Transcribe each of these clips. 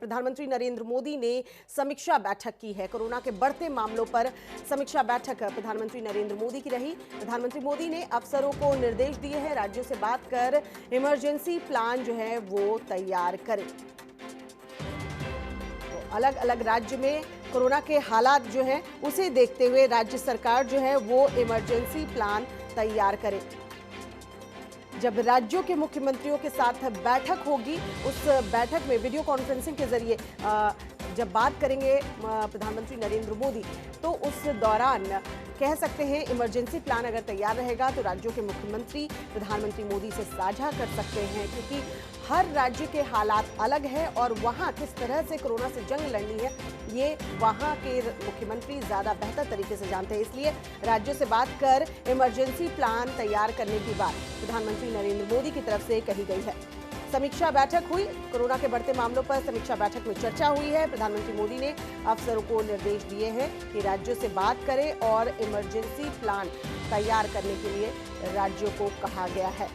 प्रधानमंत्री नरेंद्र मोदी ने समीक्षा बैठक की है। कोरोना के बढ़ते मामलों पर समीक्षा बैठक प्रधानमंत्री नरेंद्र मोदी की रही। प्रधानमंत्री मोदी ने अफसरों को निर्देश दिए हैं, राज्यों से बात कर इमरजेंसी प्लान जो है वो तैयार करें। तो अलग अलग राज्य में कोरोना के हालात जो है उसे देखते हुए राज्य सरकार जो है वो इमरजेंसी प्लान तैयार करे। जब राज्यों के मुख्यमंत्रियों के साथ बैठक होगी, उस बैठक में वीडियो कॉन्फ्रेंसिंग के जरिए जब बात करेंगे प्रधानमंत्री नरेंद्र मोदी, तो उस दौरान कह सकते हैं इमरजेंसी प्लान अगर तैयार रहेगा तो राज्यों के मुख्यमंत्री प्रधानमंत्री मोदी से साझा कर सकते हैं, क्योंकि हर राज्य के हालात अलग है और वहां किस तरह से कोरोना से जंग लड़नी है ये वहां के मुख्यमंत्री ज्यादा बेहतर तरीके से जानते हैं। इसलिए राज्यों से बात कर इमरजेंसी प्लान तैयार करने की बात प्रधानमंत्री नरेंद्र मोदी की तरफ से कही गई है। समीक्षा बैठक हुई, कोरोना के बढ़ते मामलों पर समीक्षा बैठक में चर्चा हुई है। प्रधानमंत्री मोदी ने अफसरों को निर्देश दिए हैं कि राज्यों से बात करें और इमरजेंसी प्लान तैयार करने के लिए राज्यों को कहा गया है।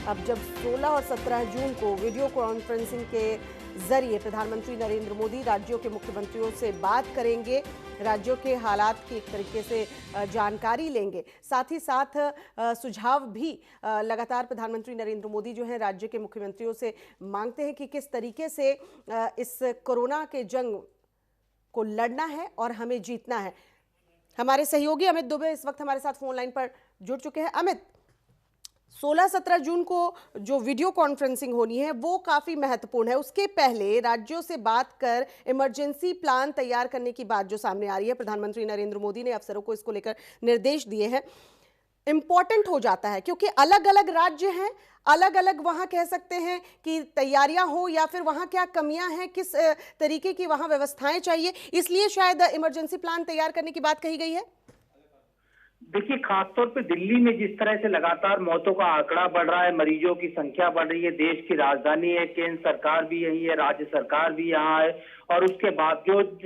अब जब 16 और 17 जून को वीडियो कॉन्फ्रेंसिंग के जरिए प्रधानमंत्री नरेंद्र मोदी राज्यों के मुख्यमंत्रियों से बात करेंगे, राज्यों के हालात की एक तरीके से जानकारी लेंगे, साथ ही साथ सुझाव भी लगातार प्रधानमंत्री नरेंद्र मोदी जो है राज्य के मुख्यमंत्रियों से मांगते हैं कि किस तरीके से इस कोरोना के जंग को लड़ना है और हमें जीतना है। हमारे सहयोगी अमित दुबे इस वक्त हमारे साथ फोन लाइन पर जुड़ चुके हैं। अमित, 16-17 जून को जो वीडियो कॉन्फ्रेंसिंग होनी है वो काफी महत्वपूर्ण है। उसके पहले राज्यों से बात कर इमरजेंसी प्लान तैयार करने की बात जो सामने आ रही है, प्रधानमंत्री नरेंद्र मोदी ने अफसरों को इसको लेकर निर्देश दिए हैं। इंपॉर्टेंट हो जाता है क्योंकि अलग अलग राज्य हैं, अलग अलग वहां कह सकते हैं कि तैयारियां हो या फिर वहां क्या कमियां हैं, किस तरीके की वहां व्यवस्थाएं चाहिए, इसलिए शायद इमरजेंसी प्लान तैयार करने की बात कही गई है। देखिए, खासतौर पे दिल्ली में जिस तरह से लगातार मौतों का आंकड़ा बढ़ रहा है, मरीजों की संख्या बढ़ रही है, देश की राजधानी है, केंद्र सरकार भी यही है, राज्य सरकार भी यहाँ है और उसके बावजूद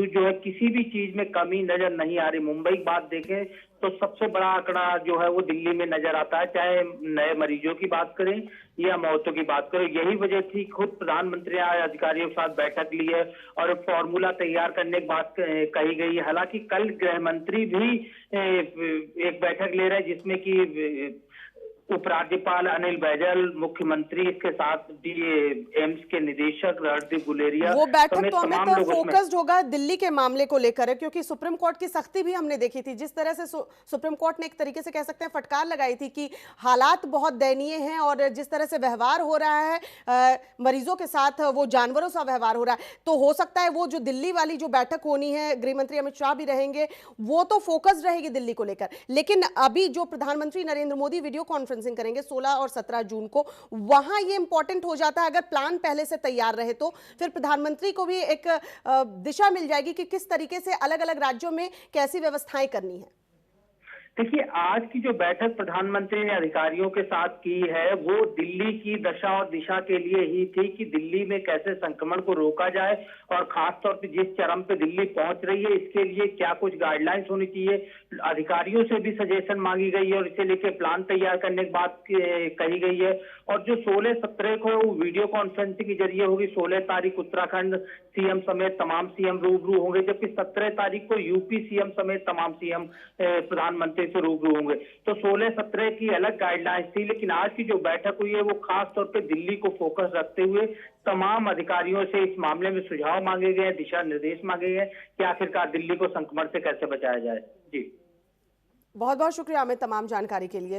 जो है किसी भी चीज में कमी नजर नहीं आ रही। मुंबई की बात देखें तो सबसे बड़ा आंकड़ा जो है वो दिल्ली में नजर आता है, चाहे नए मरीजों की बात करें या मौतों की बात करें। यही वजह थी, खुद प्रधानमंत्री आज अधिकारियों के साथ बैठक ली है और फॉर्मूला तैयार करने की बात कही गई है। हालांकि कल गृह मंत्री भी एक बैठक ले रहे हैं जिसमें कि उपराज्यपाल अनिल बैजल, मुख्यमंत्री, इसके साथ एम्स के निदेशक रणदीप गुलेरिया, वो बैठक तो हमें फोकस्ड होगा दिल्ली के मामले को लेकर, क्योंकि सुप्रीम कोर्ट की सख्ती भी हमने देखी थी। जिस तरह से सुप्रीम कोर्ट ने एक तरीके से कह सकते हैं फटकार लगाई थी कि हालात बहुत दयनीय हैं और जिस तरह से व्यवहार हो रहा है मरीजों के साथ, वो जानवरों सा व्यवहार हो रहा है। तो हो सकता है वो जो दिल्ली वाली जो बैठक होनी है, गृह मंत्री अमित शाह भी रहेंगे, वो तो फोकस्ड रहेगी दिल्ली को लेकर। लेकिन अभी जो प्रधानमंत्री नरेंद्र मोदी वीडियो कॉन्फ्रेंसिंग करेंगे 16 और 17 जून को, वहां ये इंपॉर्टेंट हो जाता है। अगर प्लान पहले से तैयार रहे तो फिर प्रधानमंत्री को भी एक दिशा मिल जाएगी कि किस तरीके से अलग अलग राज्यों में कैसी व्यवस्थाएं करनी है। देखिए, आज की जो बैठक प्रधानमंत्री ने अधिकारियों के साथ की है वो दिल्ली की दशा और दिशा के लिए ही थी कि दिल्ली में कैसे संक्रमण को रोका जाए और खासतौर पे जिस चरम पे दिल्ली पहुंच रही है इसके लिए क्या कुछ गाइडलाइंस होनी चाहिए। अधिकारियों से भी सजेशन मांगी गई है और इसे लेके प्लान तैयार करने की बात कही गई है। और जो 16-17 को वो वीडियो कॉन्फ्रेंसिंग के जरिए होगी। 16 तारीख उत्तराखंड सीएम समेत तमाम सीएम रूबरू होंगे, जबकि 17 तारीख को यूपी सीएम समेत तमाम सीएम प्रधानमंत्री से रूबरू होंगे। तो 16-17 की अलग गाइडलाइंस थी, लेकिन आज की जो बैठक हुई है वो खास तौर पे दिल्ली को फोकस रखते हुए तमाम अधिकारियों से इस मामले में सुझाव मांगे गए हैं, दिशा निर्देश मांगे गए कि आखिरकार दिल्ली को संक्रमण से कैसे बचाया जाए। जी, बहुत बहुत शुक्रिया अमित तमाम जानकारी के लिए।